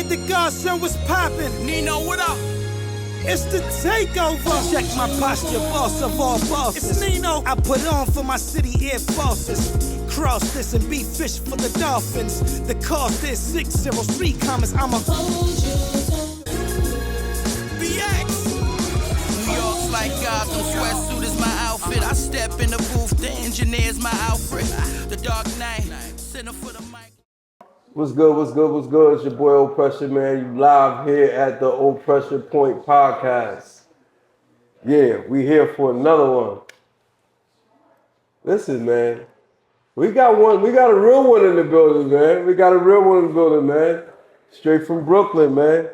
Alright, the godson was poppin'. Nino, what up? It's the takeover. Check my posture, boss of all bosses. It's Nino. I put on for my city Air Forces. Cross this and be fish for the Dolphins. The cost is 603 commas. I'm a BX. New York's like Gotham. Sweatsuit is my outfit. I step in the booth. The engineer's my Alfred. The Dark Knight. Center for the mic. What's good, what's good, what's good? It's your boy OPRESSURE, man. You live here at the OPRESSURE Point podcast. Yeah, we here for another one. Listen, man. We got a real one in the building, man. We got a real one in the building, man. Straight from Brooklyn, man.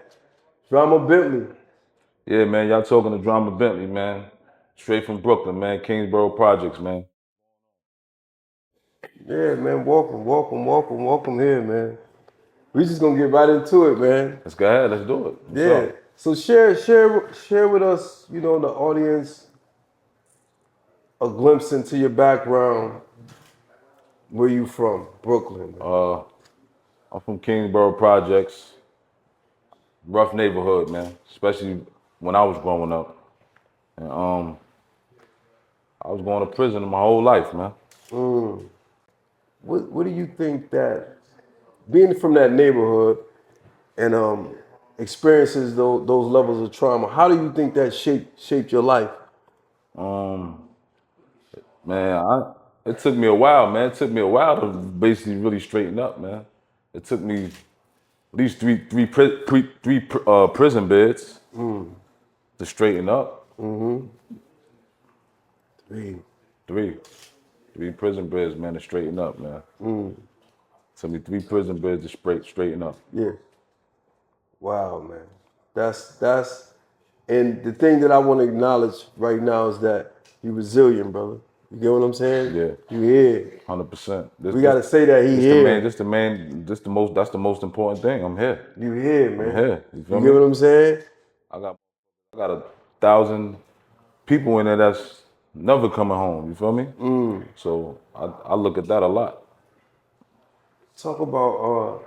Drama Bentley. Yeah, man, y'all talking to Drama Bentley, man. Straight from Brooklyn, man. Kingsborough Projects, man. Yeah, man, welcome here, man. We just gonna get right into it, man. Let's go ahead, let's do it. Yeah. So share with us, you know, the audience, a glimpse into your background. Where you from? Brooklyn. Man. I'm from Kingsborough Projects. Rough neighborhood, man. Especially when I was growing up. And I was going to prison my whole life, man. What do you think that, being from that neighborhood and experiences those levels of trauma, how do you think that shaped your life? Man, it took me a while, man. It took me a while to basically really straighten up, man. It took me at least three prison beds to straighten up. Three prison beds, man, to straighten up, man. Took me 3 prison beds to straighten up. Yeah. Wow, man. That's, and the thing that I want to acknowledge right now is that you're resilient, brother. You get what I'm saying? Yeah. You here. 100%. We gotta say that he here. That's the most important thing. I'm here. You here, man. I'm here. You feel You me? get what I'm saying? I got 1,000 people in there that's never coming home. You feel me? So I look at that a lot. Talk about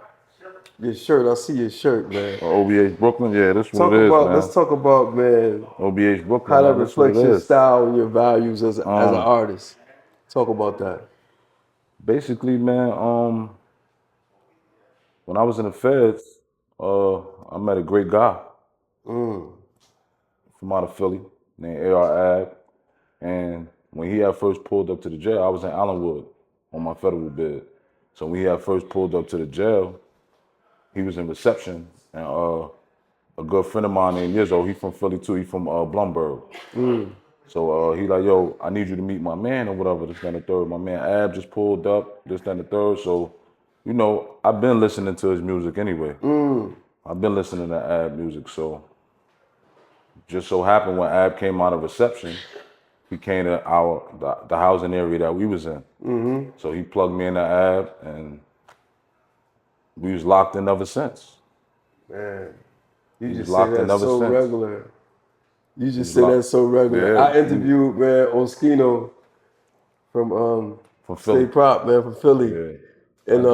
your shirt. I see your shirt, man. OBH Brooklyn, yeah, that's what it is, man. Let's talk about, man, OBH Brooklyn. how that reflects your style and your values as an artist. Talk about that. Basically, man, when I was in the feds, I met a great guy from out of Philly named A.R. Ab. And when he had first pulled up to the jail, I was in Allenwood on my federal bid. So when he had first pulled up to the jail, he was in reception, and a good friend of mine named Yizzo, he from Philly too, he from Blumberg. So he like, yo, I need you to meet my man or whatever, this, that, and the third. My man Ab just pulled up, this, that, and the third. So, you know, I've been listening to his music anyway. I've been listening to Ab music, so just so happened when Ab came out of reception, he came to the housing area that we was in. So he plugged me into Ab, and we was locked in ever since. Man, you just say that so regular. You just say that so regular. Yeah. I interviewed, man, Oskino from Philly. State Prop, man, from Philly. Yeah. And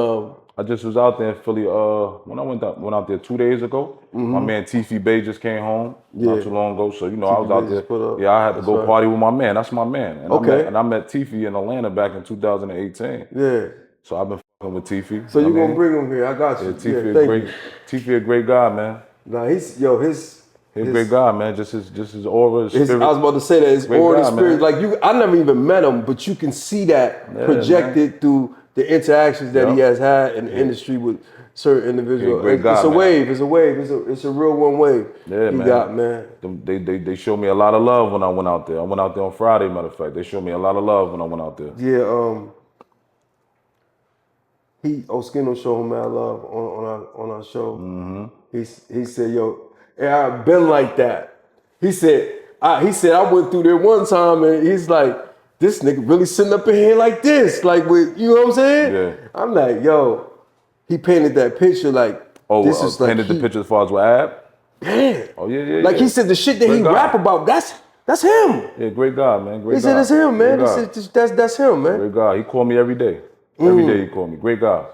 I just was out there in Philly, when I went out there 2 days ago. My man Tiffy Bay just came home not too long ago. So, you know, I was out there. Yeah, I had to go party with my man. That's my man. And I met Tiffy in Atlanta back in 2018. Yeah. So I've been fucking with Tiffy. So you gonna bring him here? I got you. Yeah, Tiffy a great guy, man. Nah, he's a great guy, man. Just his aura, his spirit. I was about to say that his aura, his spirit. Like I never even met him, but you can see that projected through the interactions that he has had in the industry with certain individuals. Great guy, it's a wave. It's a wave. It's a real one wave. Yeah, he got, man. They showed me a lot of love when I went out there. I went out there on Friday, matter of fact. They showed me a lot of love when I went out there. Yeah. Oskino showed him mad love on our show. He said, yo, hey, I've been like that. He said I went through there one time, and he's like, this nigga really sitting up in here like this, like with, you know what I'm saying? Yeah. I'm like, yo, he painted that picture like, this is like painted the picture as far as with Ab? Yeah. Oh yeah. Like he said the shit that he rap about, that's him. Yeah, great guy, man. Great guy. He said it's him, man. He said that's him, man. Great guy. He called me every day. Every day he called me. Great guy.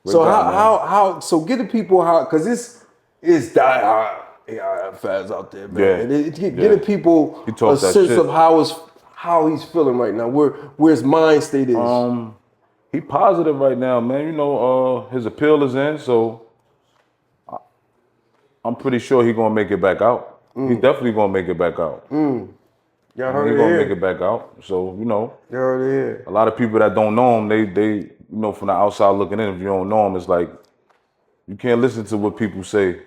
So guy, how so get the people how, because it's die hard ARF fans out there, man. Yeah. And get the people He a talks that sense shit. of how he's feeling right now, where his mind state is. He positive right now, man. You know, his appeal is in, so I'm pretty sure he gonna make it back out. He definitely gonna make it back out. Y'all heard He it gonna here. make it back out. So, you know, Y'all heard it here. a lot of people that don't know him, they you know, from the outside looking in, if you don't know him, it's like you can't listen to what people say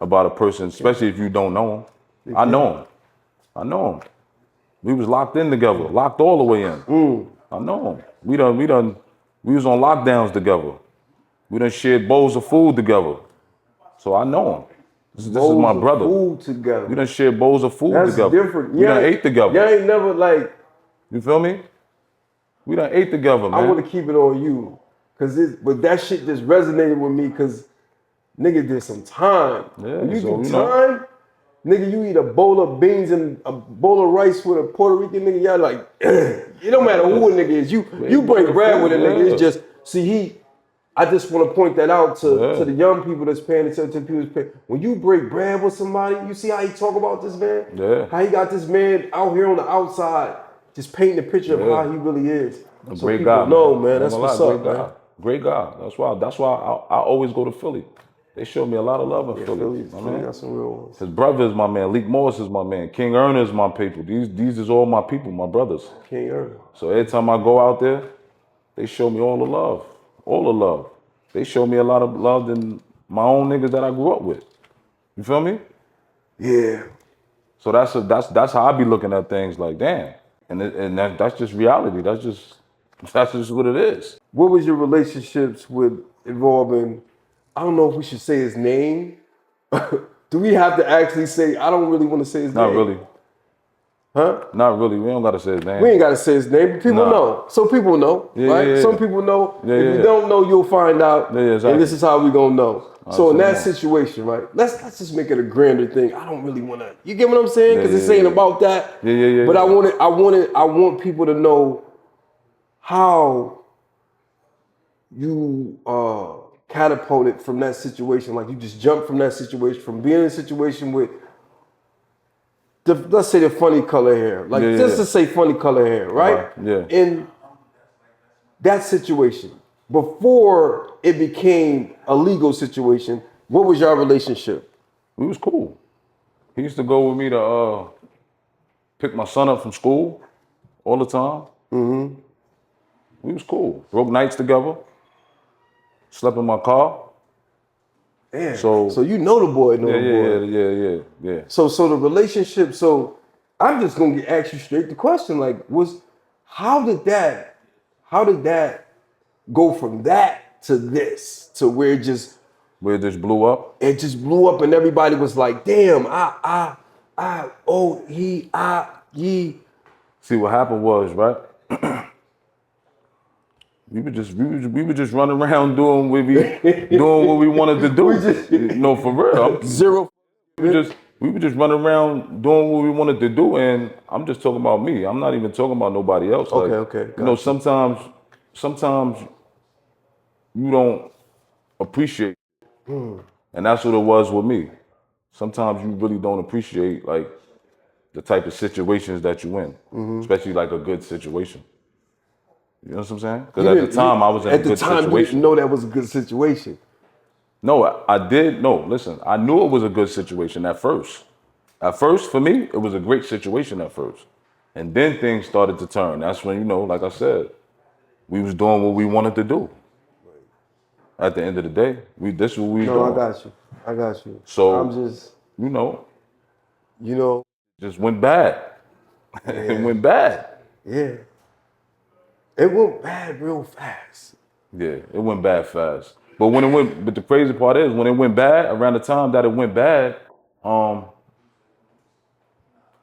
about a person, especially if you don't know him. I know him. I know him. We was locked in together, locked all the way in. I know him. We was on lockdowns together. We done shared bowls of food together. So I know him. This is my brother. Food together. We done shared bowls of food That's together. different. We done ate together. Y'all ain't never like. You feel me? We done ate together, man. I want to keep it on you, but that shit just resonated with me because nigga did some time. Yeah, When you so, do you know. time, nigga, you eat a bowl of beans and a bowl of rice with a Puerto Rican nigga. Y'all like, it don't matter who a nigga is. You break bread with a nigga. It's just I just want to point that out to the young people that's paying attention to people that's paying. When you break bread with somebody, you see how he talk about this man? Yeah. How he got this man out here on the outside, just painting a picture of how he really is. A So great people guy, know, man. man. That's what's up, man. Great guy. That's why I always go to Philly. They show me a lot of love in Philly. Philly got some real ones. His brother is my man. Leek Morris is my man. King Erner is my people. These is all my people, my brothers. King Erner. So every time I go out there, they show me all the love. All the love. They show me a lot of love than my own niggas that I grew up with. You feel me? Yeah. So that's how I be looking at things, like, damn. And that's just reality. That's just what it is. What was your relationships with involving, I don't know if we should say his name. Do we have to actually say, I don't really want to say his name. Not really. Huh? Not really. We don't gotta say his name. We ain't got to say his name, but people Nah. know. So people know, right? yeah. Some people know. Yeah, if yeah. you don't know, you'll find out. Yeah, exactly. And this is how we gonna know. So in that so situation, right? Let's just make it a grander thing. I don't really want to. You get what I'm saying? Because Yeah, it's yeah, ain't yeah. about that. Yeah. But I want people to know how you catapulted from that situation. Like you just jumped from that situation, from being in a situation with let's say the funny color hair. Like just to say funny color hair, right? Yeah. In that situation, before it became a legal situation, what was your relationship? We was cool. He used to go with me to pick my son up from school all the time. Mm-hmm. We was cool. Broke nights together. Slept in my car. Yeah. So you know the boy, Yeah. So the relationship. So I'm just gonna ask you straight the question. Like, how did that go from that to this to where it just blew up? It just blew up, and everybody was like, "Damn, ye." See, what happened was, right? We were just running around doing what we wanted to do. No, for real. Zero. We were just running around doing what we wanted to do, and I'm just talking about me. I'm not even talking about nobody else. Okay. You know, sometimes you don't appreciate, and that's what it was with me. Sometimes you really don't appreciate like the type of situations that you in, especially like a good situation. You know what I'm saying? Because at the time I was in a good situation. At the time, you didn't know that was a good situation. No, I did. No, listen, I knew it was a good situation at first. At first, for me, it was a great situation at first. And then things started to turn. That's when, you know, like I said, we was doing what we wanted to do. At the end of the day, this is what we was doing. I got you. So, I'm just, you know, just went bad. Yeah. It went bad. Yeah. It went bad real fast. Yeah, it went bad fast. But the crazy part is when it went bad, around the time that it went bad, I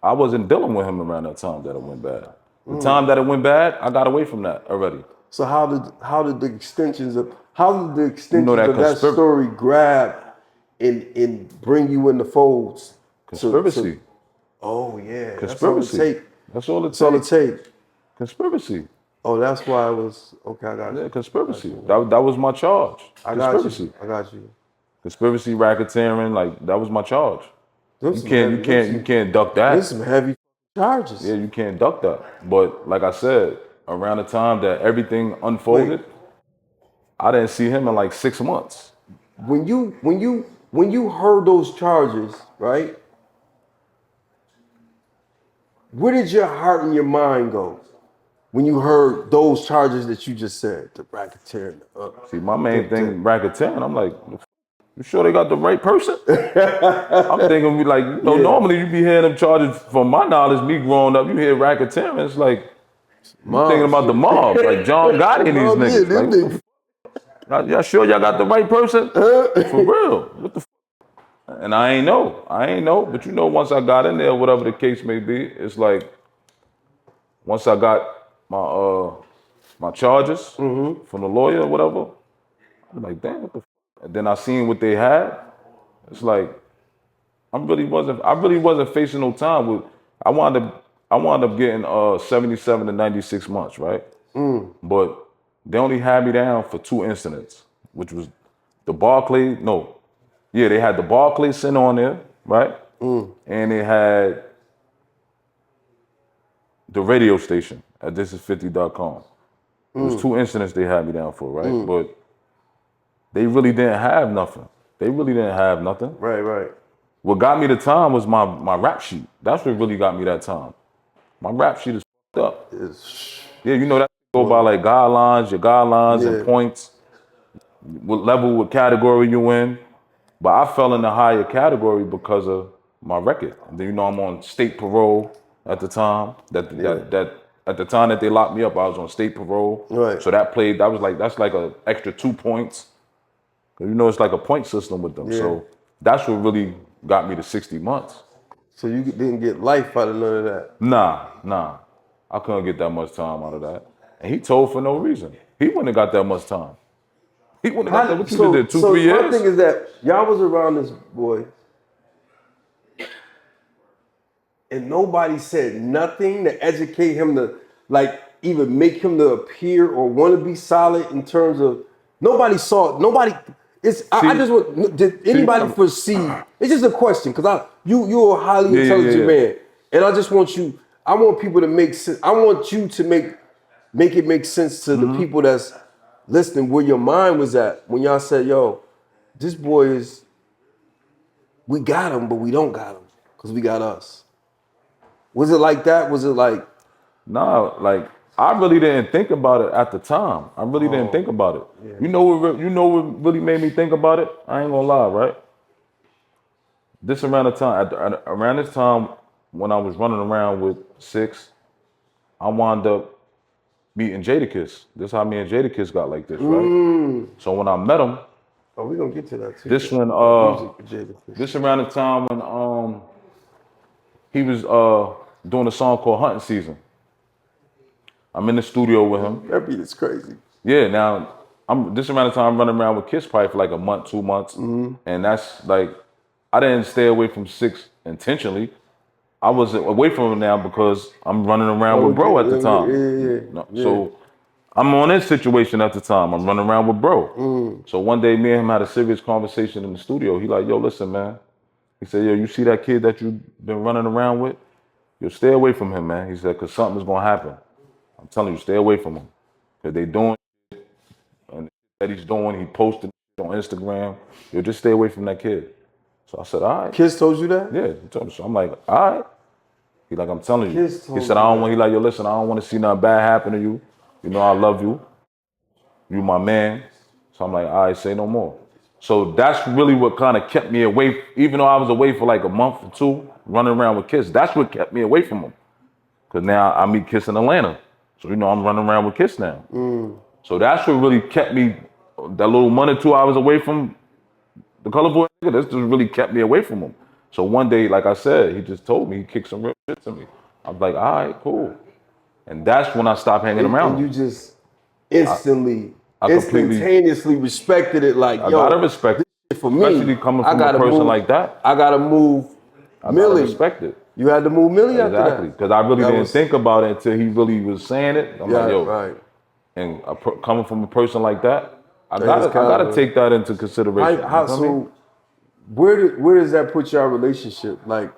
wasn't dealing with him around that time that it went bad. The time that it went bad, I got away from that already. So how did the extensions of that conspiracy story grab and bring you in the folds? Conspiracy. Oh yeah. Conspiracy. That's all it takes. Conspiracy. Oh, that's why I was okay. I got you. Yeah, conspiracy. That was my charge. I got Conspiracy. you. I got you. Conspiracy, racketeering, like that was my charge. You can't duck that. There's some heavy charges. Yeah, you can't duck that. But like I said, around the time that everything unfolded, I didn't see him in like 6 months. When you heard those charges, right? Where did your heart and your mind go when you heard those charges that you just said, the racketeering? See, my main thing, racketeering, I'm like, you sure they got the right person? I'm thinking, like, you know, normally you be hearing them charges, from my knowledge, me growing up, you hear racketeering, it's like, you thinking about the mob, like John Gotti and these niggas. Like, y'all sure y'all got the right person? For real. What the f? And I ain't know. But you know, once I got in there, whatever the case may be, it's like, once I got my charges from the lawyer or whatever, I'm like, damn, what the f? And then I seen what they had. It's like, I really wasn't facing no time with. I wound up getting 77 to 96 months, right? But they only had me down for 2 incidents, which was the Barclay. No, yeah, they had the Barclay Center on there, right? And they had the radio station at thisis50.com. It was 2 incidents they had me down for, right? But they really didn't have nothing. Right. What got me the time was my rap sheet. That's what really got me that time. My rap sheet is f***ed up. Yeah, you know that go by like your guidelines and points, what level, what category you in. But I fell in the higher category because of my record. And then, you know, I'm on state parole at the time. That at the time that they locked me up, I was on state parole. Right. So that's like an extra 2 points. Cause you know it's like a point system with them. Yeah. So that's what really got me to 60 months. So you didn't get life out of none of that? Nah. I couldn't get that much time out of that. And he told for no reason. He wouldn't have got that much time. He wouldn't have got that. What you did, 2-3 years? My thing is that y'all was around this boy and nobody said nothing to educate him to, like, even make him to appear or want to be solid in terms of, nobody saw, nobody, I just want, did anybody foresee, it's just a question, because you're a highly intelligent man, and I just want you, I want people to make sense, I want you to make it make sense to the people that's listening, where your mind was at when y'all said, yo, this boy is, we got him, but we don't got him, because we got us. Was it like that? Was it like? No, like, I really didn't think about it at the time. I really didn't think about it. Yeah. You know what really made me think about it? I ain't gonna lie, right? Around this time when I was running around with 6, I wound up meeting Jadakiss. This is how me and Jadakiss got like this, right? So when I met him, we're gonna get to that too. This around the time when he was doing a song called Hunting Season. I'm in the studio with him. That beat is crazy. Yeah, now this around the time I'm running around with Kiss probably for like a month, 2 months. And that's like, I didn't stay away from 6 intentionally. I was away from him now because I'm running around with bro at the time. So I'm on this situation at the time. I'm running around with bro. So one day me and him had a serious conversation in the studio. He like, yo, listen, man. He said, yo, you see that kid that you've been running around with? Yo, stay away from him, man. He said, because something's going to happen. I'm telling you, stay away from him. Because they doing shit, and that he's doing, he posted on Instagram. Yo, just stay away from that kid. So I said, all right. Kiss told you that? Yeah, he told me. So I'm like, all right. He like, I'm telling you. He said, he like, yo, listen, I don't want to see nothing bad happen to you. You know I love you. You my man. So I'm like, all right, say no more. So that's really what kind of kept me away, even though I was away for like a month or 2, running around with Kiss. That's what kept me away from him. Because now I meet Kiss in Atlanta. So, you know, I'm running around with Kiss now. So that's what really kept me, that little month or 2 I was away from the Color Boy, that's just really kept me away from him. So one day, like I said, he just told me, he kicked some real shit to me. I was like, all right, cool. And that's when I stopped hanging around. And you just instantaneously respected it, like, yo, I gotta respect it. For me, especially coming from a person like that. I gotta move. I gotta respect it. You had to move Millie after that. Exactly, because I really didn't think about it until he really was saying it. I'm like, yo, right. And coming from a person like that, I gotta take that into consideration. Where does that put your relationship? Like,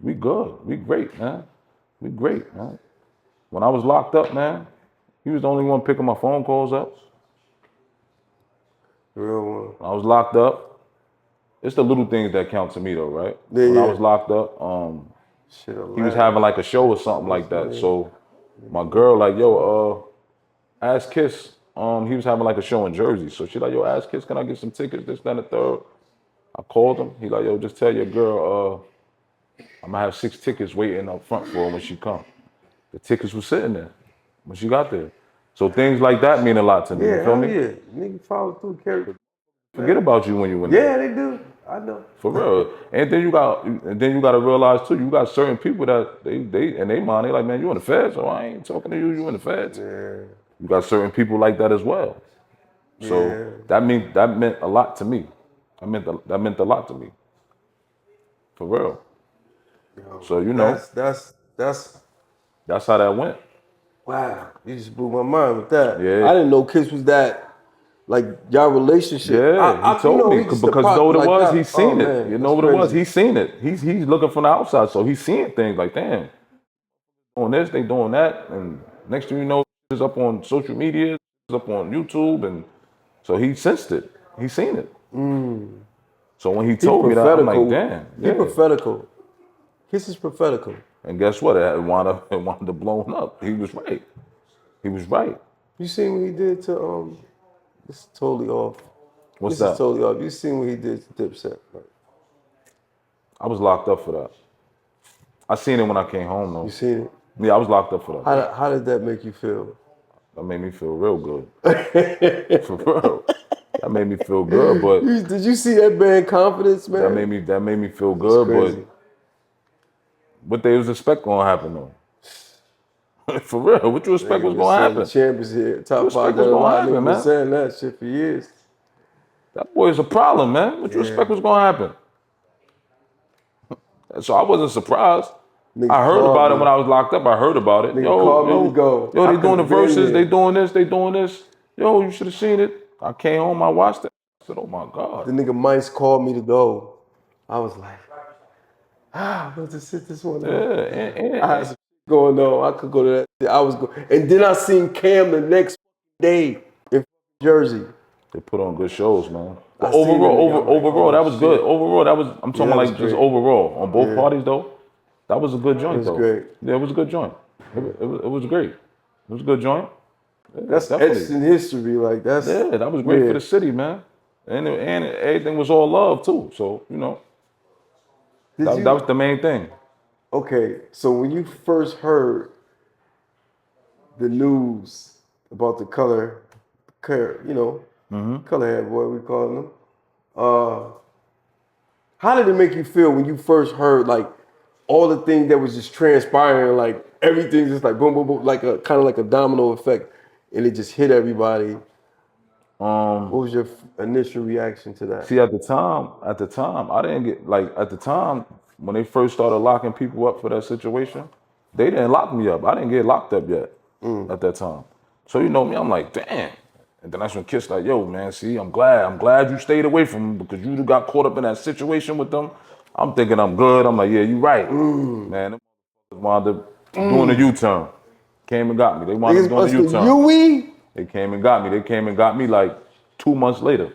we good, we great, man. We great, man. When I was locked up, man, he was the only one picking my phone calls up. Real one. When I was locked up, it's the little things that count to me though, right? Yeah, when I was locked up, he was having like a show or something like that. So my girl like, yo, ask Kiss, he was having like a show in Jersey. So she like, yo, ask Kiss, can I get some tickets, this, that, and the third? I called him. He like, yo, just tell your girl, I'm gonna have 6 tickets waiting up front for her when she come. The tickets were sitting there when she got there. So things like that mean a lot to me. Yeah, you feel me? Yeah, nigga follow through, carry. Forget about you when you win. Yeah, they do. I know. For real. And then you gotta realize too, you got certain people that they in their mind, they like, man, you in the feds, so I ain't talking to you, you in the feds. Yeah. You got certain people like that as well. So that meant a lot to me. That meant a lot to me. For real. Yo, so you know that's how that went. Wow, you just blew my mind with that. Yeah. I didn't know Kiss was that, like, y'all relationship. Yeah, he told me, because you know what it was, he's seen it. Man, you know what it was, he's seen it. He's looking from the outside, so he's seeing things like, damn, doing this, they doing that, and next thing you know, it's up on social media, it's up on YouTube, and so he sensed it. He's seen it. So when he told me that, I'm like, damn. He's prophetical. Kiss is prophetical. And guess what? It wound up blowing up. He was right. He was right. You seen what he did to this is totally off. What's that? This is totally off. You seen what he did to Dipset? Right? I was locked up for that. I seen it when I came home though. You seen it? Yeah, I was locked up for that. How did that make you feel? That made me feel real good. For real. That made me feel good, but did you see that man confidence, man? That made me feel good, but what they was expect gonna happen though. For real, what you expect was gonna happen? The champions here, top 5 that alive, man. Saying that shit for years. That boy is a problem, man. What you expect was gonna happen? So I wasn't surprised. Nigga, I heard about it when I was locked up. I heard about it. Yo, they doing the verses, they doing this. Yo, you should have seen it. I came home, I watched it. I said, oh my God. The nigga Mice called me to go. I was like, I'm about to sit this one out. Yeah, I had some going on. I could go to that. I was going. And then I seen Cam the next day in Jersey. They put on good shows, man. But overall, that was good. Overall, that was, I'm talking like just overall. On both parties though, that was a good joint though. It was great. Yeah, it was a good joint. It was great. It was a good joint. Yeah, that's etched in history, like that's. Yeah, that was great for the city, man. And everything was all love too. So, you know, that was the main thing. Okay, so when you first heard the news about the color, you know, colorhead boy, we call him. How did it make you feel when you first heard like all the things that was just transpiring, like everything just like boom, boom, boom, like a kind of like a domino effect, and it just hit everybody? What was your initial reaction to that? See, at the time, I didn't get, like, at the time, when they first started locking people up for that situation, they didn't lock me up. I didn't get locked up yet at that time. So, you know me, I'm like, damn. And then that's when Kiss like, yo, man, see, I'm glad you stayed away from them because you got caught up in that situation with them. I'm thinking I'm good. I'm like, yeah, you right. Man, them wound up doing a U-turn. Came and got me. They wound up doing a U-turn. They came and got me. They came and got me like 2 months later.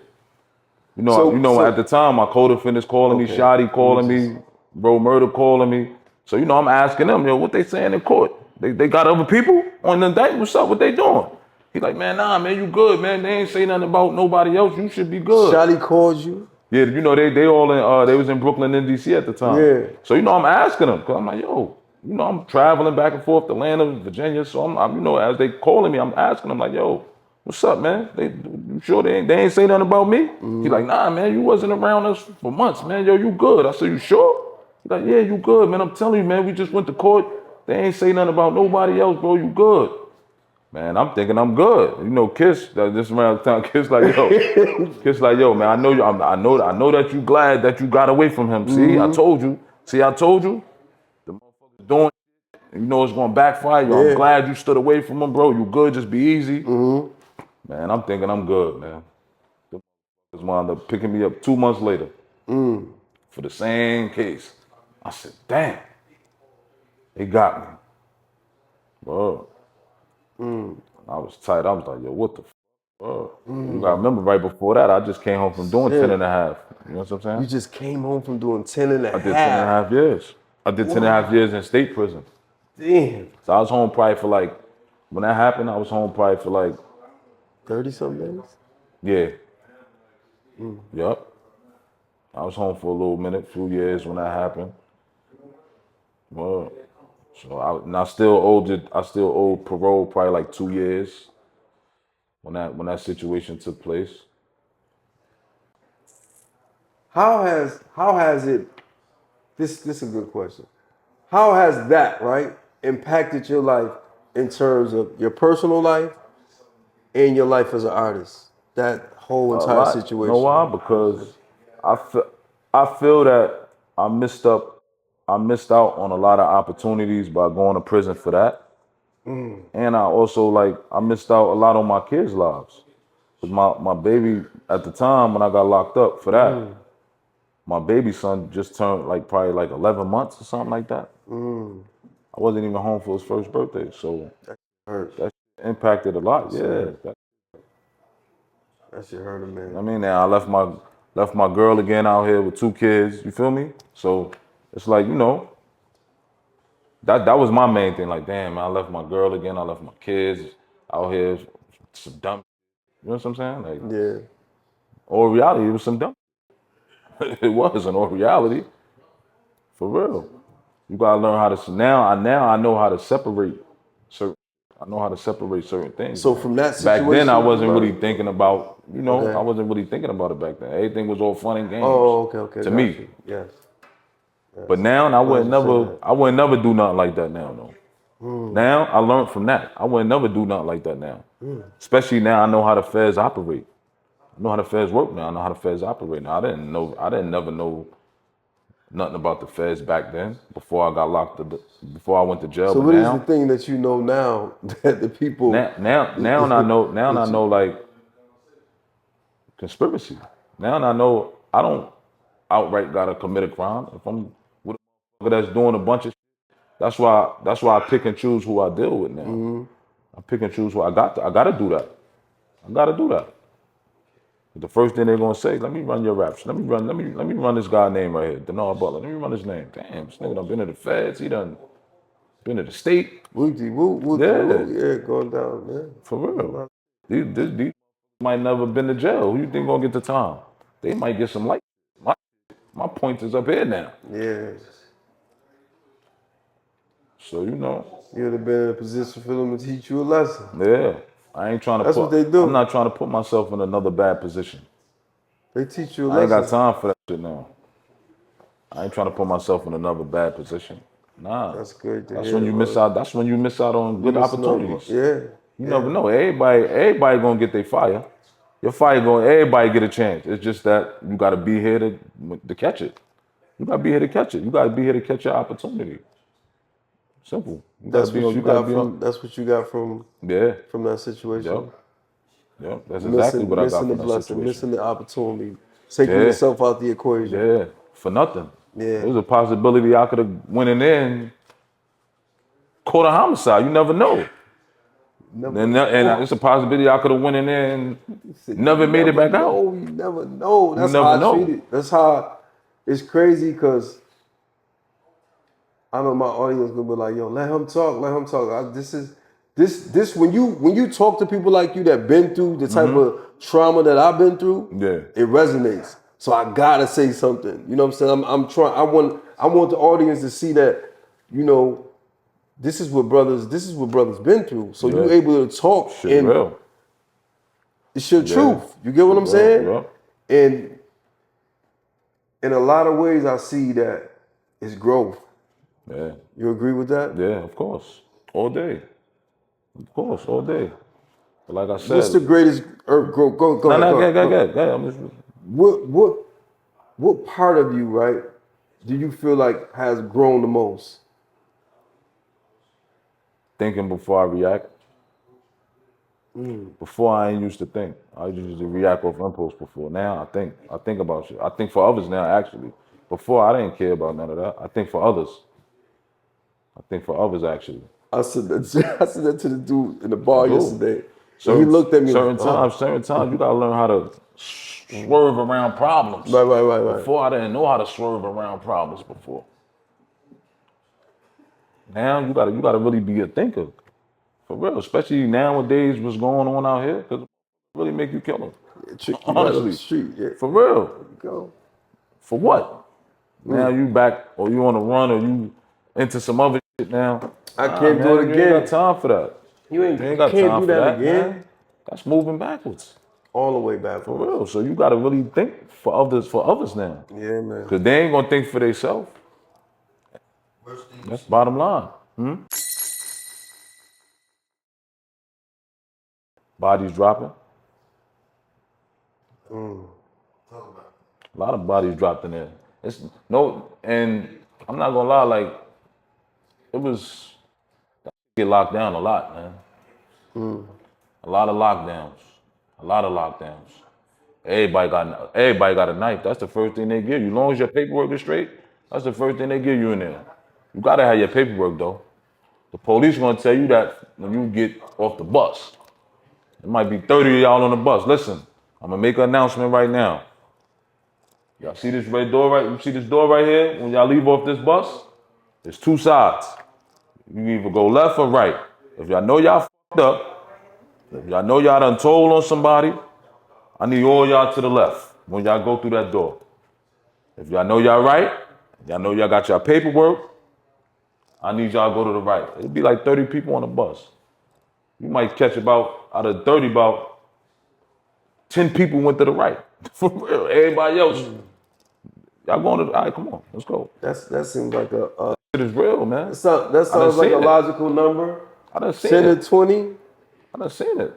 You know, at the time, my co-defendants calling me, Shotty calling me, Bro Murder calling me. So, you know, I'm asking them, yo, what they saying in court? They got other people on the indictment? What's up? What they doing? He like, man, nah, man, you good, man. They ain't say nothing about nobody else. You should be good. Shotty called you? Yeah, you know, they all in, they was in Brooklyn and DC at the time. Yeah. So, you know, I'm asking them, because I'm like, yo, you know, I'm traveling back and forth to Atlanta, Virginia. So, I'm you know, as they calling me, I'm asking them, like, yo, what's up, man? You sure they ain't say nothing about me? He's like, nah, man, you wasn't around us for months, man. Yo, you good. I said, you sure? He's like, yeah, you good, man. I'm telling you, man, we just went to court. They ain't say nothing about nobody else, bro. You good. Man, I'm thinking I'm good. You know, Kiss, this around the time, Kiss like, yo, man, I know that you glad that you got away from him. See, I told you. See, I told you. doing, you know it's gonna backfire. Yo, I'm glad you stood away from him, bro. You good? Just be easy. Man, I'm thinking I'm good, man. The motherfuckers wound up picking me up 2 months later for the same case. I said, damn, they got me. Bro. I was tight. I was like, yo, what the f? Bro. You gotta remember, right before that, I just came home from doing 10 and a half. You know what I'm saying? You just came home from doing 10 and a half. I did 10 and a half years. I did 10 and a half years in state prison. Damn. So I was home probably for like, when that happened, I was home probably for like 30-something days? Yeah. Yup. I was home for a little minute, few years when that happened. Well, so I still owed parole probably like 2 years when that situation took place. How has it, this is a good question. How has that, right, impacted your life in terms of your personal life and your life as an artist? That whole entire situation. You know why? Because I feel that I missed out on a lot of opportunities by going to prison for that. And I missed out a lot on my kids' lives. Because my baby, at the time when I got locked up for that, my baby son just turned probably 11 months or something like that. I wasn't even home for his first birthday, so that impacted a lot. That shit hurt him, man. I mean, now I left my girl again out here with 2 kids. You feel me? So it's like, you know, that was my main thing. Like, damn, man, I left my girl again. I left my kids out here. Some dumb. You know what I'm saying? Like, yeah. Or reality, it was some dumb. It was an or reality, for real. You gotta learn how to. Now I know how to separate certain. I know how to separate certain things. So from that situation, back then I wasn't really thinking about. You know, I wasn't really thinking about it back then. Everything was all fun and games. Oh, okay. To me, yes. But now I wouldn't never do nothing like that now, though. Now I learned from that. I wouldn't never do nothing like that now. Especially now I know how the feds operate. I know how the feds work now. I know how the feds operate now. I didn't never know nothing about the feds back then before I got locked up, before I went to jail. So what is the thing that you know now that the people now I know like conspiracy. Now I know I don't outright gotta commit a crime. If I'm with a motherfucker that's doing a bunch of shit, that's why I pick and choose who I deal with now. I pick and choose who I gotta do that. I gotta do that. The first thing they're gonna say, let me run your raps. Let me run this guy name right here, Denard Butler. Let me run his name. Damn, this nigga done been to the feds. He done been to the state. Yeah, going down, man. For real. These might never been to jail. Who you think gonna get the time? They might get some light. My point is up here now. Yeah. So you know. You would have been in a position for them to teach you a lesson. Yeah. I ain't trying to That's what they do. I'm not trying to put myself in another bad position. They teach you a lesson. I ain't got time for that shit now. I ain't trying to put myself in another bad position. Nah. That's good to That's hear, when you miss out. That's when you miss out on good opportunities. Yeah. You never know. Everybody gonna get their fire. Your fire everybody get a chance. It's just that you gotta be here to catch it. You gotta be here to catch it. You gotta be here to catch your opportunity. Simple. That's what you got from that situation. Yep. That's exactly what I got from that situation. Missing the opportunity. Taking yourself out the equation. Yeah. For nothing. Yeah. There was a possibility I could have went in there and caught a homicide. You never know. And it's a possibility I could have went in there and never made it back out. You never know. That's how I treat it. That's how it's crazy because I know my audience gonna be like, yo, let him talk. This when you talk to people like you that been through the type of trauma that I've been through, it resonates. So I gotta say something. You know what I'm saying? I want the audience to see that, you know, this is what brothers been through. So you're able to talk shit real. It's your truth. You get what I'm saying? Yeah. And in a lot of ways I see that it's growth. Yeah. You agree with that? Yeah, of course. All day. Of course, all day. But like I said, what's the greatest growth? Go ahead. What part of you, right, do you feel like has grown the most? thinking before I react. Before I ain't used to think. I used to react off impulse before. Now I think about shit. I think for others now actually. Before I didn't care about none of that. I think for others. I think for others actually. I said that to the dude in the bar yesterday. So he Certain, looked at me certain like, times you gotta learn how to swerve around problems. Right. Before I didn't know how to swerve around problems before. Now you gotta really be a thinker. For real, especially nowadays what's going on out here, because it really make you kill them. trick you right up the street. Yeah. For real. Go. For what? Now you back, or you on the run, or you into some other shit now. I can't do it again. You ain't got time for that. You ain't got can't time do for that again. Man. That's moving backwards. All the way backwards. For real. So you gotta really think for others now. Yeah, man. Because they ain't gonna think for themselves. That's bottom line. Bodies dropping. A lot of bodies dropped in there. It's no, and I'm not gonna lie, like it was get locked down a lot, man. A lot of lockdowns. Everybody got a knife. That's the first thing they give you. As long as your paperwork is straight, that's the first thing they give you in there. You gotta have your paperwork though. The police gonna tell you that when you get off the bus. It might be 30 of y'all on the bus. Listen, I'm gonna make an announcement right now. Y'all see this red door right? You see this door right here? When y'all leave off this bus, there's two sides. You either go left or right. If y'all know y'all fucked up, if y'all know y'all done told on somebody, I need all y'all to the left when y'all go through that door. If y'all know y'all right, y'all know y'all got your paperwork, I need y'all to go to the right. It'd be like 30 people on the bus. You might catch out of 30, about 10 people went to the right. For real. Everybody else, y'all going to the, all right, come on, let's go. That seems like a It is real, man. that sounds like a logical number. I done seen 10 it. to 20. I done seen it.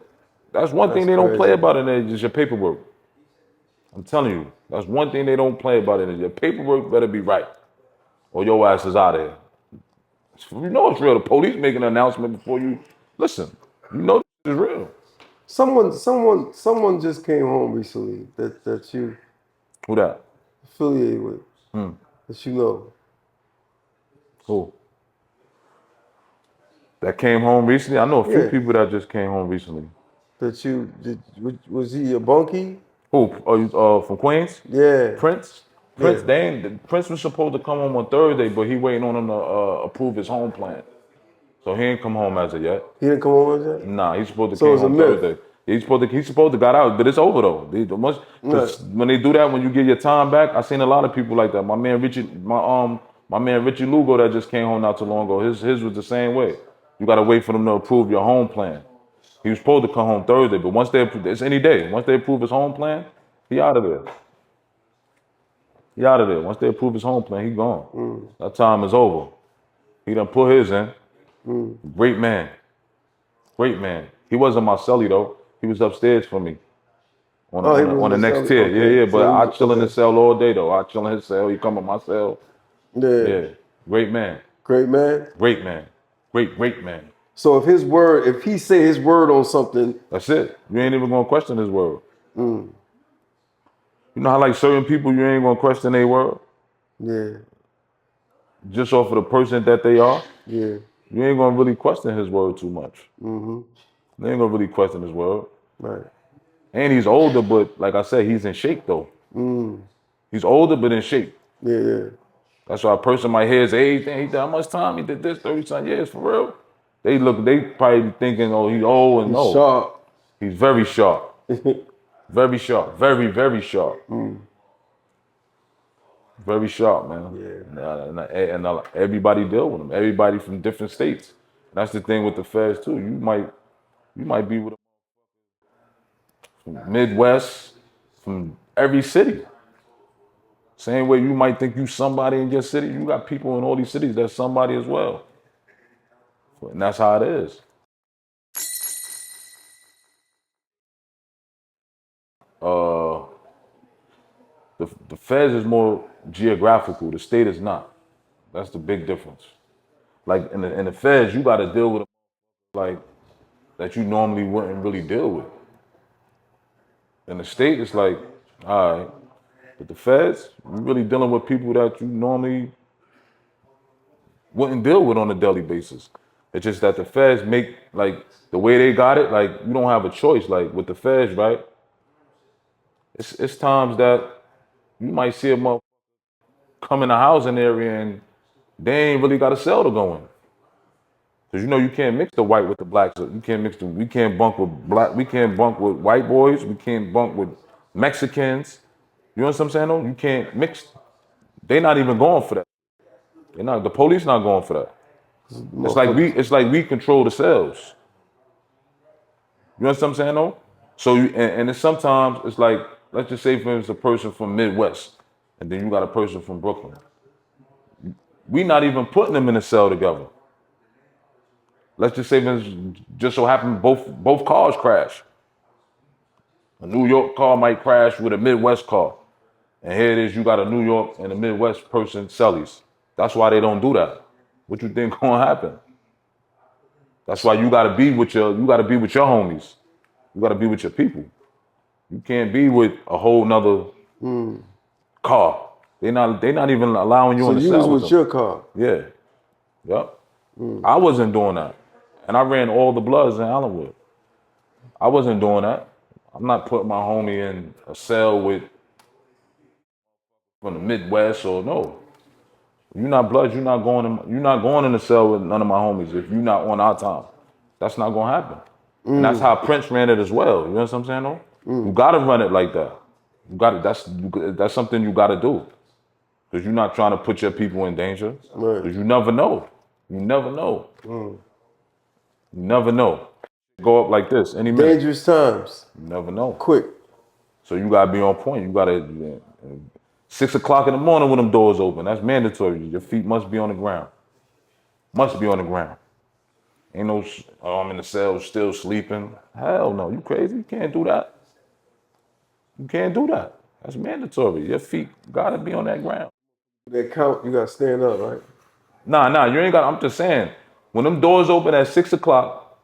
That's one thing they That's don't play crazy. about in there is your paperwork. I'm telling you, that's one thing they don't play about in there. Your paperwork better be right, or your ass is out of here. You know it's real. The police make an announcement before you listen. You know this is real. Someone just came home recently that you Who that? affiliated with. That you know. Who? That came home recently? I know a few Yeah. people that just came home recently. Was he a bunkie? Who? From Queens? Yeah. Prince? Prince was supposed to come home on Thursday, but he waiting on him to approve his home plan. So he ain't come home as of yet. He didn't come home with that? Nah, he's supposed to So come it's a home myth. Thursday. He's supposed to got out, but it's over though. When they do that, when you get your time back, I seen a lot of people like that. My man Richie Lugo that just came home not too long ago. His was the same way. You gotta wait for them to approve your home plan. He was supposed to come home Thursday, but once they approve, it's any day. Once they approve his home plan, he out of there. Once they approve his home plan, he gone. That time is over. He done put his in. Great man. He wasn't my celly though. He was upstairs for me. On the next tier. Okay. Yeah, but So I chill in the cell all day though. I chill in his cell. He come in my cell. Yeah. Great man. Great man. Great man. Great man. So if he say his word on something, That's it. You ain't even gonna question his word. You know how like certain people you ain't gonna question their word? yeah, Just off of the person that they are? yeah, You ain't gonna really question his word too much. You ain't gonna really question his word. right. And he's older, but like I said, he's in shape though. He's older, but in shape. Yeah. That's why a person might hear his age, he did how much time? He did this, 30-some years, for real. They probably be thinking, oh, he's old, and no. Sharp. He's very sharp. Very sharp. Very, very sharp. Very sharp, man. Yeah. And everybody deal with him. Everybody from different states. That's the thing with the feds too. You might be with a from Midwest, from every city. Same way you might think you somebody in your city, you got people in all these cities that's somebody as well. And that's how it is. The feds is more geographical. The state is not. That's the big difference. Like in the feds, you got to deal with them like that you normally wouldn't really deal with. In the state, it's like, all right, but the feds, you're really dealing with people that you normally wouldn't deal with on a daily basis. It's just that the feds make, like, the way they got it, like, you don't have a choice. Like, with the feds, right? It's times that you might see a motherfucker come in the housing area and they ain't really got a cell to go in. Cause you know you can't mix the white with the black. So you can't mix we can't bunk with black, we can't bunk with white boys, we can't bunk with Mexicans. You know what I'm saying though? You can't mix. They not even going for that. The police not going for that. It's like we control the cells. You know what I'm saying though? So and it's sometimes it's like, let's just say for instance a person from Midwest, and then you got a person from Brooklyn. We not even putting them in a cell together. Let's just say just so happen both cars crash. A New York car might crash with a Midwest car. And here it is, you got a New York and a Midwest person cellies. That's why they don't do that. What you think gonna happen? That's why you gotta be with your homies. You gotta be with your people. You can't be with a whole nother car. They not even allowing you in the cell. So you was with your car? Yeah. Yep. I wasn't doing that. And I ran all the bloods in Allenwood. I wasn't doing that. I'm not putting my homie in a cell with from the Midwest or no. You're not bloods, you're not going in the cell with none of my homies if you're not on our time. That's not gonna happen. And that's how Prince ran it as well. You know what I'm saying though? You gotta run it like that. That's something you gotta do. Because you're not trying to put your people in danger. Right. Because you never know. You never know. You never know. Go up like this any minute. Dangerous times. You never know. Quick. So you gotta be on point. You gotta 6 o'clock in the morning when them doors open. That's mandatory. Your feet must be on the ground. Must be on the ground. Ain't no, I'm in the cell still sleeping. Hell no, you crazy? You can't do that. You can't do that. That's mandatory. Your feet gotta be on that ground. That count, you gotta stand up, right? Nah, you ain't got, I'm just saying, when them doors open at 6 o'clock,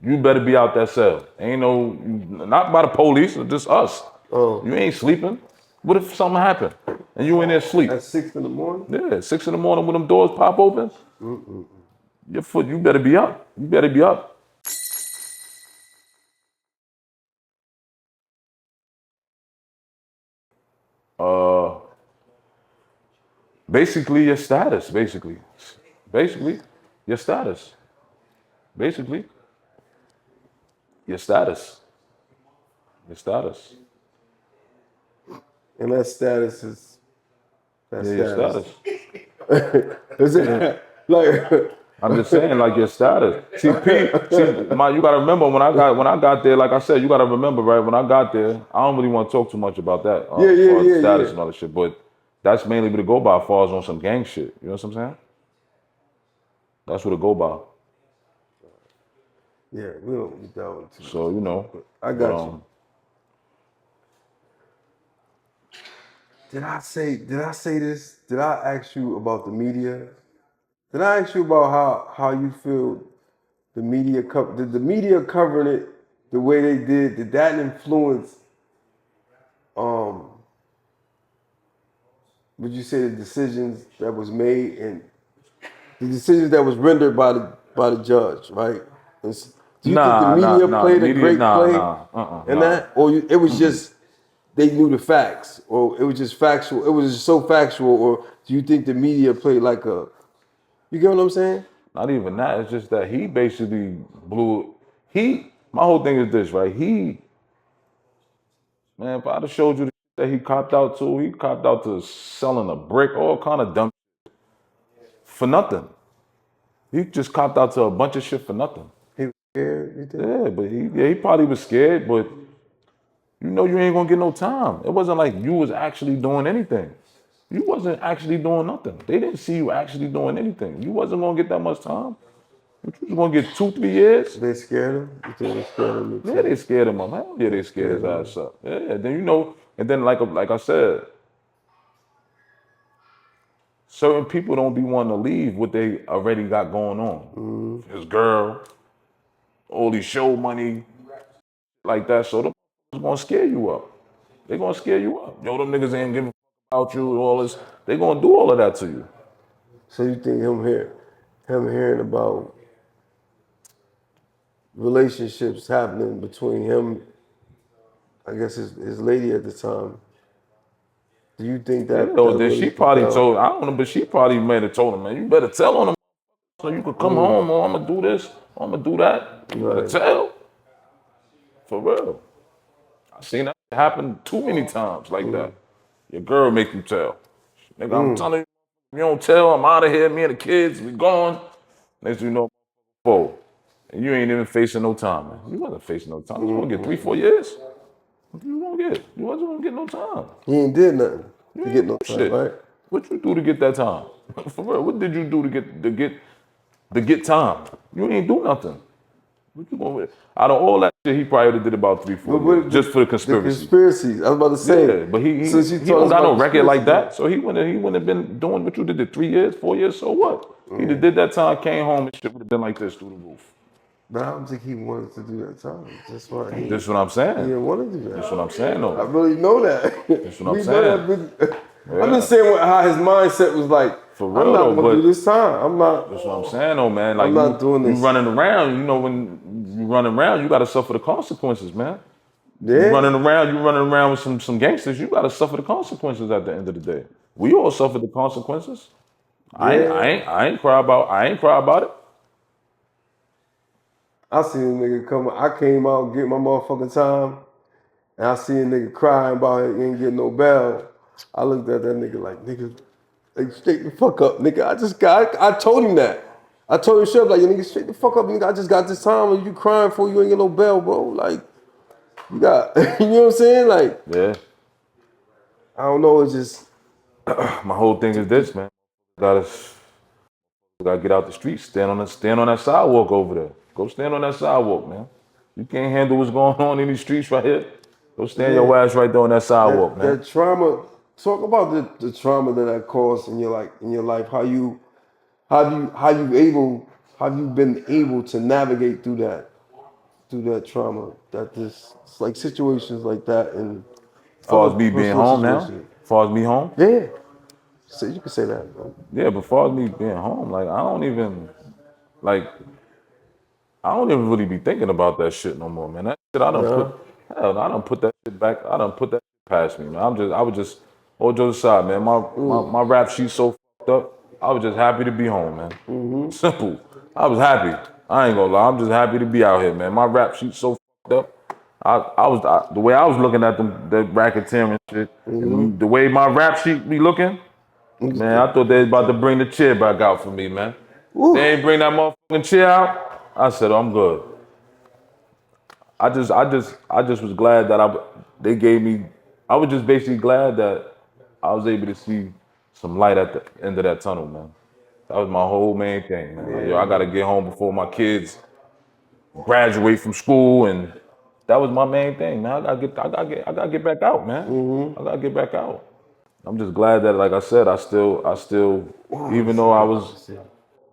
you better be out that cell. Ain't no, not by the police, just us. Oh. You ain't sleeping. What if something happened and you in there sleep? At 6 in the morning? Yeah, 6 in the morning when them doors pop open, your foot, you better be up. You better be up. Basically your status, basically. Basically, your status. Basically, your status. Your status. And that status is Your status. Is it like I'm just saying, like your status. See, you gotta remember when I got there, like I said, you gotta remember, right? When I got there, I don't really want to talk too much about that. Status and all that shit, but that's mainly what it go by as far as on some gang shit. You know what I'm saying? That's what it go by. Yeah, we don't need that one too. So, you know. I got you. Did I say this? Did I ask you about the media? Did I ask you about how you feel the media did the media covering it the way they did that influence would you say the decisions that was made and the decisions that was rendered by the judge, right? Do you think the media played a great play in that? Or it was just they knew the facts, or it was just factual, it was just so factual, or do you think the media played like a, you get what I'm saying? Not even that, it's just that he basically my whole thing is this, right? Man, if I'd have showed you the shit that he copped out to, he copped out to selling a brick, all kind of dumb shit for nothing. He just copped out to a bunch of shit for nothing. He was scared, you think? Yeah, but he probably was scared, but you know you ain't gonna get no time. It wasn't like you was actually doing anything. You wasn't actually doing nothing. They didn't see you actually doing anything. You wasn't gonna get that much time. You was gonna get 2-3 years. They scared him? You think they scared him? Yeah, they scared him. Hell yeah, they scared his ass up. Yeah, then you know, and then like I said, certain people don't be wanting to leave what they already got going on. His girl, all these show money, like that. So them gonna scare you up. They gonna scare you up. Yo, them niggas ain't giving a fuck about you, all this. They gonna do all of that to you. So you think him hearing about relationships happening between him, I guess his lady at the time, do you think that? Yo, that then really she probably propelled- told, I don't know, but she probably may have told him, man, you better tell on him so you could come home, or I'm gonna do this, or I'm gonna do that. You better Right. tell. For real. I seen that happen too many times like that. Your girl make you tell. Nigga, I'm telling you, if you don't tell, I'm out of here, me and the kids, we gone. Next thing you know, four. And you ain't even facing no time, man. You wasn't facing no time. You gonna get 3-4 years. What you gonna get? You wasn't gonna get no time. He ain't did nothing You to ain't get no do time, shit. right? What you do to get that time? For real, what did you do to get time? You ain't do nothing. What you going out of all that shit, he probably would've did about 3-4 years, just for the conspiracy. The conspiracies. I was about to say. Yeah, but he since you he told don't us got no about record like conspiracy, that, so he wouldn't have been doing what you did 3 years, 4 years. So what? He did that time, came home, and shit would have been like this through the roof. But I don't think he wanted to do that time. That's why he That's what I'm saying. didn't want to do that. That's what I'm saying, I though. really know that. That's what I'm We saying. know that. I'm just saying how his mindset was like. For real, I'm not though, gonna do but- this time. I'm not. That's what I'm saying, though, man. Like I'm not doing you this. running around. You know, when you running around, you got to suffer the consequences, man. Yeah. You running around with some gangsters. You got to suffer the consequences at the end of the day. We all suffer the consequences. I ain't cry about it. I seen a nigga come. I came out and get my motherfucking time, and I seen a nigga crying about it. He ain't getting no bail. I looked at that nigga like straight the fuck up, nigga. I told him that. I told him straight up, like, nigga, straight the fuck up, nigga. I just got this time, and you crying for you ain't get no bail, bro. Like, you got, you know what I'm saying? Like, Yeah. I don't know. It's just My whole thing is this, man. Gotta get out the street, stand on that sidewalk over there. Go stand on that sidewalk, man. You can't handle what's going on in these streets right here. Go stand your ass right there on that sidewalk, man. that trauma. Talk about the trauma that caused in your life. How you been able to navigate through that trauma. That this like situations like that and As far as other me being personal home now, situations. as far as me home, Yeah. So you can say that, bro. yeah, but as far as me being home, like I don't even really be thinking about that shit no more, man. That shit I done put that shit back. I done put that shit past me, man. I was just all jokes aside, man. My rap sheet so fucked up. I was just happy to be home, man. Simple. I was happy. I ain't gonna lie. I'm just happy to be out here, man. My rap sheet so fucked up. The way I was looking at the racketeering shit, and the way my rap sheet be looking, man, I thought they was about to bring the chair back out for me, man. They ain't bring that motherfucking chair out. I said, I'm good. I just was glad that they gave me. I was just basically glad that I was able to see some light at the end of that tunnel, man. That was my whole main thing, man. Like, yo, I gotta get home before my kids graduate from school, and that was my main thing, man. I gotta get back out, man. I gotta get back out. I'm just glad that, like I said, I still, even though I was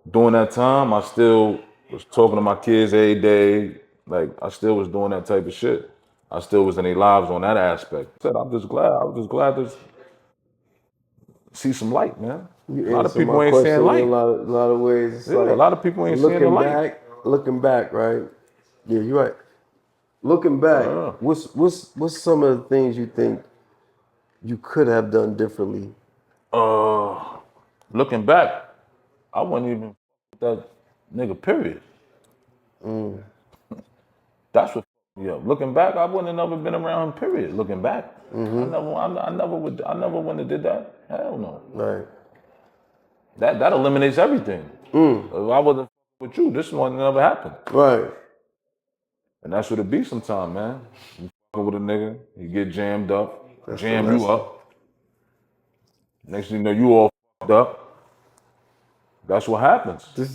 doing that time, I still was talking to my kids every day. Like, I still was doing that type of shit. I still was in their lives on that aspect. I was just glad to see some light, man. You A lot of answered people my ain't question seeing in light. a lot of ways. It's Yeah, like, a lot of people ain't seeing the light. Looking back, right? Yeah, you're right. Looking back, what's some of the things you think you could have done differently? Looking back, I wouldn't even that nigga, period. That's what me up. Looking back, I wouldn't have never been around him, period. Looking back. I never wouldn't have did that. Hell no. Right. That eliminates everything. If I wasn't with you, this one never happened. Right. And that's what it be sometime, man. You fucking with a nigga, you get jammed up, That's jam the you lesson. up. Next thing you know, you all fucked up. That's what happens. That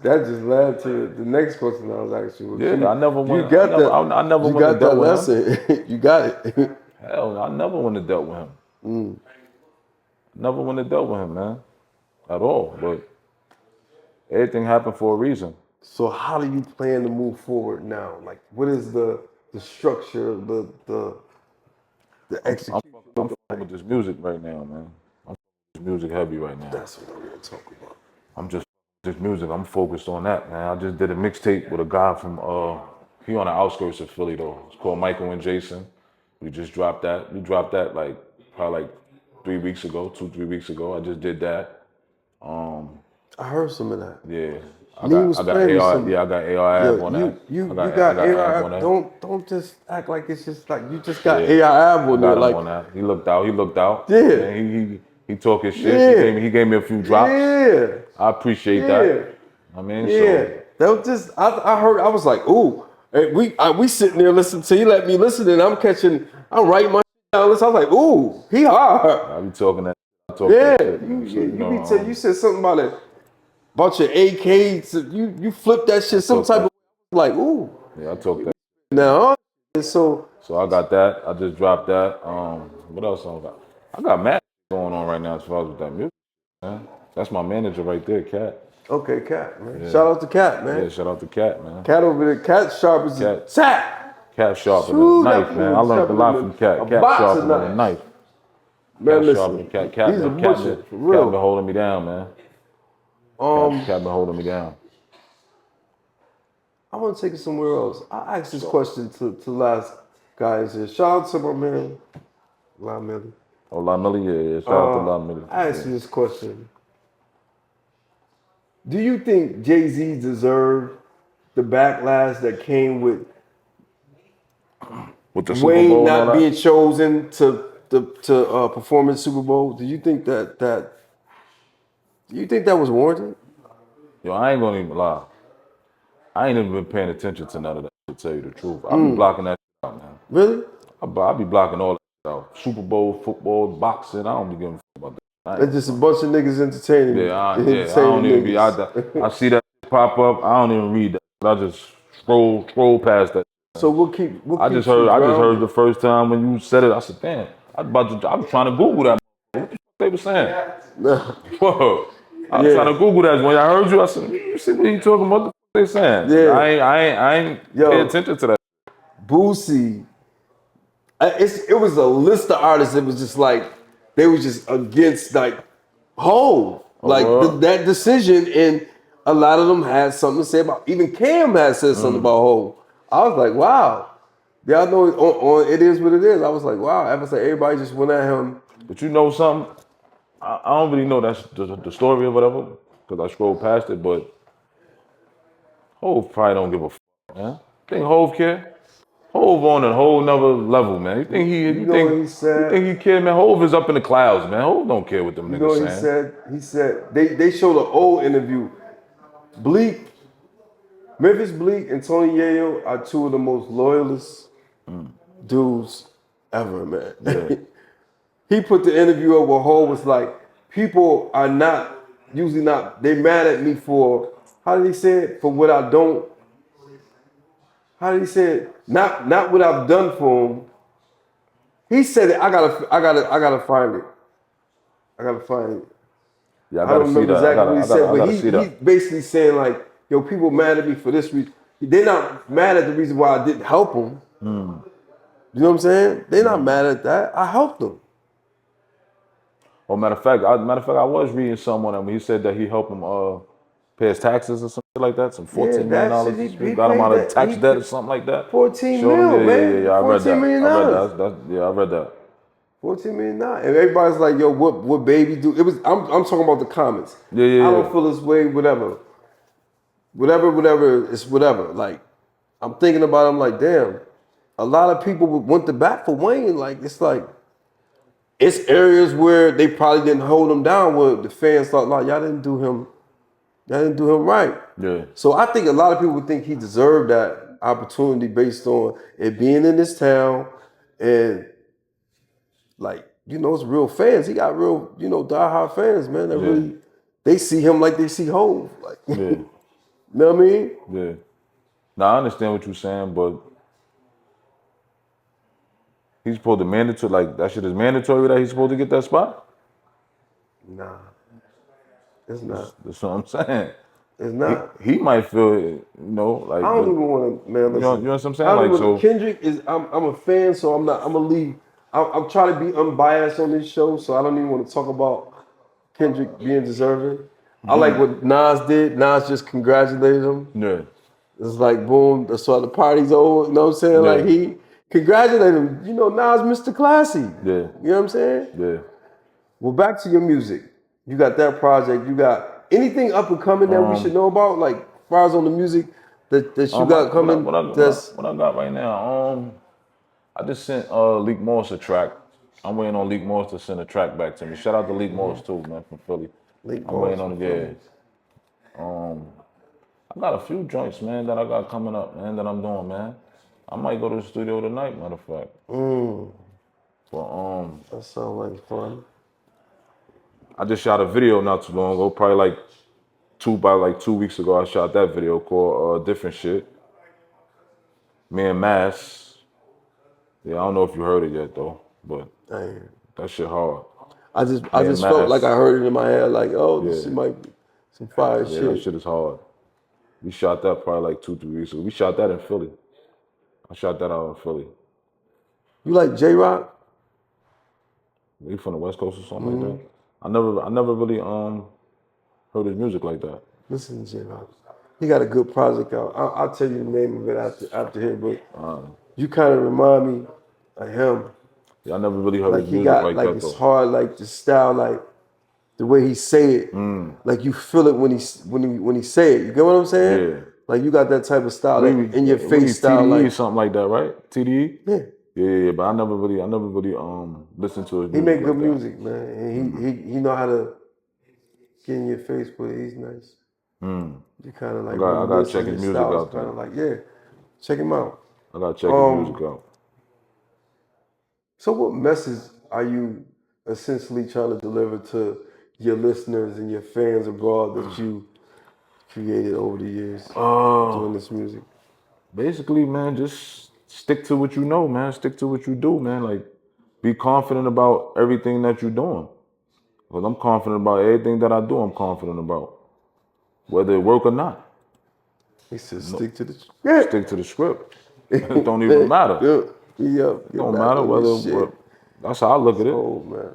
just led to the next question I was asking. Yeah, I never went. You got that. I never You went to got that dealt with him. lesson. You got it. Hell, I never went to dealt with him. Never went to dealt with him, man, at all. But everything happened for a reason. So how do you plan to move forward now? Like, what is the structure, the execution? I'm fucking with this music right now, man. I'm this music heavy right now. That's what I'm gonna talk about. I'm just this music. I'm focused on that, man. I just did a mixtape with a guy from he on the outskirts of Philly though. It's called Michael and Jason. We just dropped that. We dropped that like probably like 3 weeks ago, 2-3 weeks ago. I just did that. I heard some of that. Yeah. I was got playing AR. some- Yeah, I got AR Yo, on you, that. you I got got AR AR. on that. Don't just act like it's just like you just got Yeah. AR on I there. got him Like, on that. He looked out. Yeah. And he talk his shit. Yeah. He gave me a few drops. yeah, I appreciate that. I mean, yeah. so That was just I heard. I was like, ooh. And we sitting there listening. So he let me listen, and I'm writing my shit down. I was like, ooh, he hard. I be talking that. Yeah, Shit, you said something about it. About your AKs, you flip that shit some type of like, ooh. Yeah, I talk that. Now, so I got that. I just dropped that. What else I got? I got mad going on right now as far as with that music, man. That's my manager right there, Cat. okay, Cat, man. Yeah. Shout out to Cat, man. Yeah, shout out to Cat, man. Cat over there, Cat sharp as a tack. Cat sharper than a Shoot, knife, that man. I fool learned a lot sharper from Cat. than Cat a box sharper of than a knives. knife. Man, Cat sharper listen, than Cat. he's a Cat butcher, for been real. holding me down, man. Cat been holding me down. I want to take it somewhere else. I asked this question to last guys here. Shout out to my man, La Millie. Oh, La Millie, yeah. Shout out to La Millie. I asked you this question. Do you think Jay-Z deserved the backlash that came with With the Super Wayne Bowl and not all being that? chosen to perform in the Super Bowl? Do you think that was warranted? Yo, I ain't gonna even lie. I ain't even been paying attention to none of that, to tell you the truth. I be blocking that shit out, man. Really? I be blocking all that shit out. Super Bowl, football, boxing, I don't be giving a fuck about that. It's just a bunch of niggas entertaining. I don't even be out there. I see that pop up, I don't even read that. I just scroll past that. So we'll keep. I just heard the first time when you said it, I said, damn, I was trying to Google that. What the fuck they were saying? Whoa. I was trying to Google that. When I heard you, I said, you see what he talking about? What the fuck they saying? Yeah. I ain't pay attention to that. Boosie. It was a list of artists that was just like, they was just against like Hov. Like that decision, and a lot of them had something to say about, even Cam had said something about Hov. I was like, wow. Y'all know it is what it is. I was like, wow. I was like, everybody just went at him. But you know something? I don't really know that's the story or whatever, because I scrolled past it, but Hov probably don't give a fuck, man. Think Hov care? Hov on a whole nother level, man. You think he care, man? Hov is up in the clouds, man. Hov don't care what them niggas saying. He said they showed an old interview. Memphis Bleak and Tony Yayo are two of the most loyalist dudes ever, man. Yeah. He put the interview up where Hov was like, people are they mad at me for, how did he say it? For what I don't, how did he say it? Not what I've done for him. He said it, I gotta find it. Yeah, I don't remember exactly what he said, but he's he's basically saying like, yo, people mad at me for this reason. They're not mad at the reason why I didn't help them. You know what I'm saying? They're not mad at that. I helped them. Well, matter of fact, I was reading someone and he said that he helped him pay his taxes or something like that, some $14 million. He got him out of tax debt or something like that. 14 mil, man. Yeah, I read that. $14 million. I read that. 14 million. And everybody's like, yo, what baby do? It was. I'm talking about the comments. Yeah. I don't feel this way. Whatever. It's whatever. Like, I'm thinking about it, I'm like, damn. A lot of people went to bat for Wayne. Like, it's areas where they probably didn't hold him down, where the fans thought, like, y'all didn't do him right. Yeah. So I think a lot of people would think he deserved that opportunity based on it being in this town, and like, it's real fans. He got real, diehard fans, man. That really, they see him like they see Hov. Like, you know what I mean? Yeah. Now I understand what you're saying, but he's supposed to mandatory, like that shit is mandatory that he's supposed to get that spot? Nah. It's not. That's what I'm saying. It's not. He might feel it, you know, like. I don't even want to, man. Listen, you know what I'm saying? Like, so Kendrick is. I'm a fan, so I'm not. I'm gonna leave. I'm trying to be unbiased on this show, so I don't even want to talk about Kendrick being deserving. I like what Nas did. Nas just congratulated him. Yeah. It's like boom, that's why the party's over. You know what I'm saying? Yeah. Like he congratulated him. You know, Nas Mr. Classy. Yeah. You know what I'm saying? Yeah. Well, back to your music. You got that project. You got anything up and coming that we should know about? Like, as far as on the music that you got coming? What I got right now? I just sent Leek Morris a track. I'm waiting on Leek Morris to send a track back to me. Shout out to Leek Morris too, man, from Philly. I'm waiting on it. Yeah. I got a few joints, man, that I got coming up, man, that I'm doing, man. I might go to the studio tonight, matter of fact. But that sounds like fun. I just shot a video not too long ago, probably like 2 weeks ago. I shot that video called Different Shit. Me and Mass. Yeah, I don't know if you heard it yet though, but that shit hard. I just felt like I heard it in my head, like, oh, this shit might be some fire shit. Yeah, that shit is hard. We shot that probably like 2-3 weeks ago. We shot that in Philly. I shot that out in Philly. You like J-Rock? He from the West Coast or something like that. I never really heard his music like that. Listen to J-Rock. He got a good project out. I'll tell you the name of it after here, but you kind of remind me of him. Yeah, I never really heard like his he music got like that it's though. hard, like the style, like the way he say it. Like you feel it when he say it. You get what I'm saying? Yeah. Like you got that type of style, like in your face style, TDE like something like that, right? TDE? Yeah. Yeah, but I never really listened to his music. He make like good that. music, man. And he know how to get in your face, but he's nice. You kind of like I gotta check his music out. Kind of like check him out. I gotta check his music out. So what message are you essentially trying to deliver to your listeners and your fans abroad that you created over the years doing this music? Basically, man, just stick to what you know, man. Stick to what you do, man. Like, be confident about everything that you're doing. Because I'm confident about everything that I do, I'm confident about. Whether it work or not. He said stick to the Stick to the script. It don't even matter. It don't matter whether. That's how I look at it. Oh man,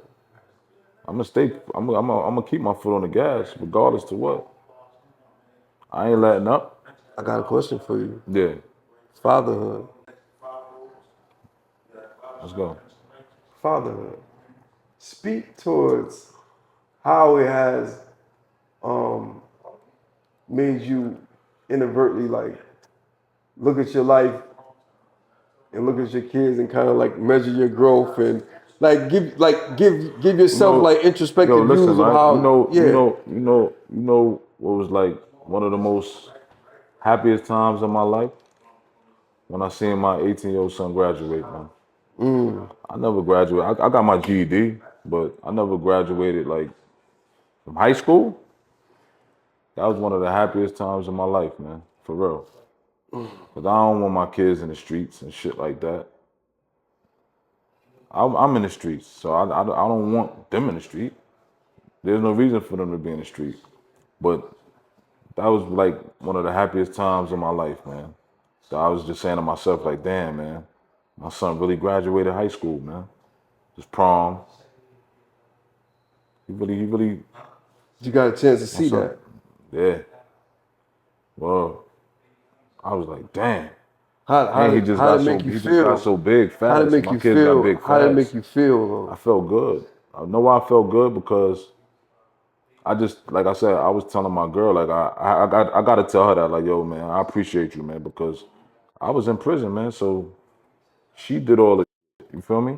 I'm gonna keep my foot on the gas, regardless to what. I ain't letting up. I got a question for you. Yeah. Fatherhood. Let's go. Fatherhood. Speak towards how it has made you inadvertently like look at your life and look at your kids and kind of like measure your growth and like give yourself like introspective views of how you know what was like one of the most happiest times of my life when I seen my 18-year-old son graduate, man. I never graduated. I got my GED, but I never graduated like from high school. That was one of the happiest times of my life, man, for real. Because I don't want my kids in the streets and shit like that. I'm in the streets, so I don't want them in the street. There's no reason for them to be in the street. But that was like one of the happiest times of my life, man. So I was just saying to myself, like, damn, man, my son really graduated high school, man. His prom. He really. You got a chance to see that. Yeah. Well, I was like, damn. How did it make you feel? Just got so big fast. How did it make you feel? How did it make you feel, though? I felt good. I know why I felt good because I just, like I said, I was telling my girl, like I got to tell her that, like, yo, man, I appreciate you, man, because I was in prison, man. So she did all the shit, you feel me?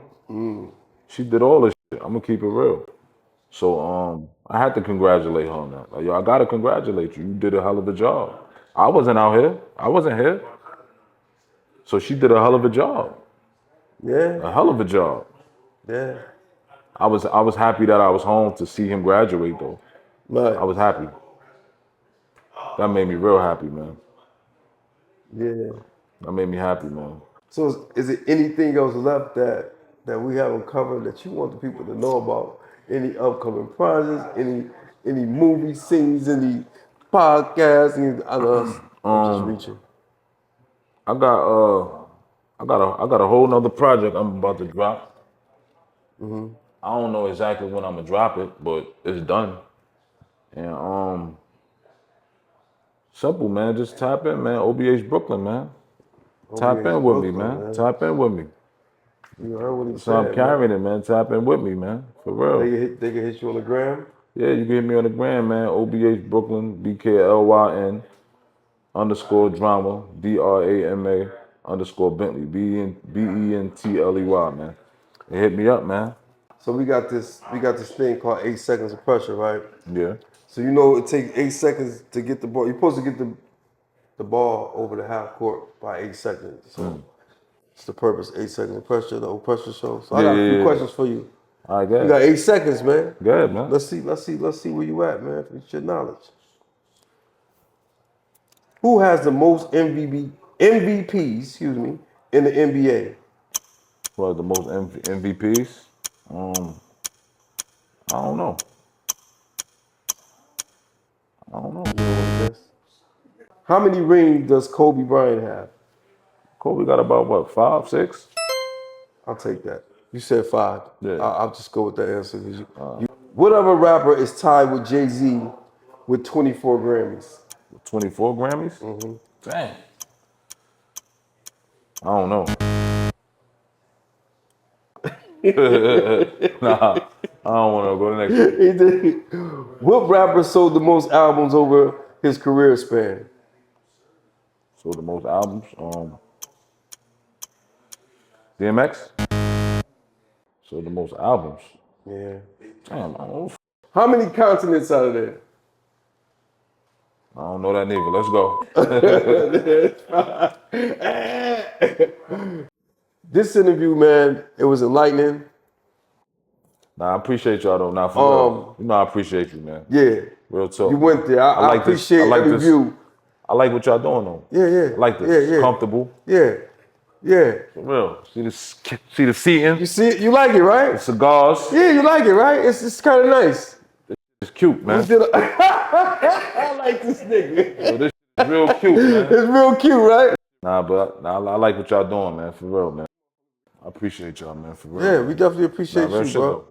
She did all the shit. I'm gonna keep it real. So I had to congratulate her on that. Like, yo, I gotta congratulate you. You did a hell of a job. I wasn't out here. I wasn't here. So she did a hell of a job. Yeah. A hell of a job. Yeah. I was happy that I was home to see him graduate though. Right. I was happy. That made me real happy, man. Yeah. That made me happy, man. So is it anything else left that we haven't covered that you want the people to know about? Any upcoming projects, any movie scenes, any podcast. And I know I'm just reaching. I got a whole nother project I'm about to drop. I don't know exactly when I'm gonna drop it, but it's done. And simple, man. Just tap in, man. OBH Brooklyn, man. Tap in with me, man. Tap in with me. You heard what he So said, I'm carrying it, man. Tap in with me, man. For real. They can hit you on the gram. Yeah, you can hit me on the gram, man. OBH Brooklyn, BKLYN _ drama, DRAMA _ Bentley, BENTLEY, man. And hit me up, man. So we got this thing called 8 seconds of pressure, right? Yeah. So you know it takes 8 seconds to get the ball. You're supposed to get the ball over the half court by 8 seconds. So it's the purpose. 8 seconds of pressure, the OPRESSURE show. So I got a few questions for you. All right, good. You got 8 seconds, man. Good, man. Let's see where you at, man. It's your knowledge. Who has the most MVPs, excuse me, in the NBA? Who has the most MVPs? I don't know. How many rings does Kobe Bryant have? Kobe got about what, 5, 6? I'll take that. You said 5. Yeah. I'll just go with that answer. What other rapper is tied with Jay-Z with 24 Grammys? 24 Grammys? Dang. I don't know. Nah, I don't want to go to the next one. What rapper sold the most albums over his career span? So the most albums, DMX. So the most albums. Yeah. Damn, I don't know. How many continents are there? I don't know that neither. Let's go. This interview, man, it was enlightening. Nah, I appreciate y'all though. Nah, for real. You know I appreciate you, man. Yeah. Real talk. You went there. I like appreciate this. I like every this. view. I like what y'all doing though. Yeah. I like this. Yeah. It's comfortable. Yeah. For real. See the seating. You see it? You like it, right? The cigars. Yeah, you like it, right? It's kind of nice. It's cute, man. I like this nigga. Yo, this is real cute, man. It's real cute, right? Nah, but I like what y'all doing, man. For real, man. I appreciate y'all, man. For real. Yeah, we definitely appreciate real you, shit, bro. though.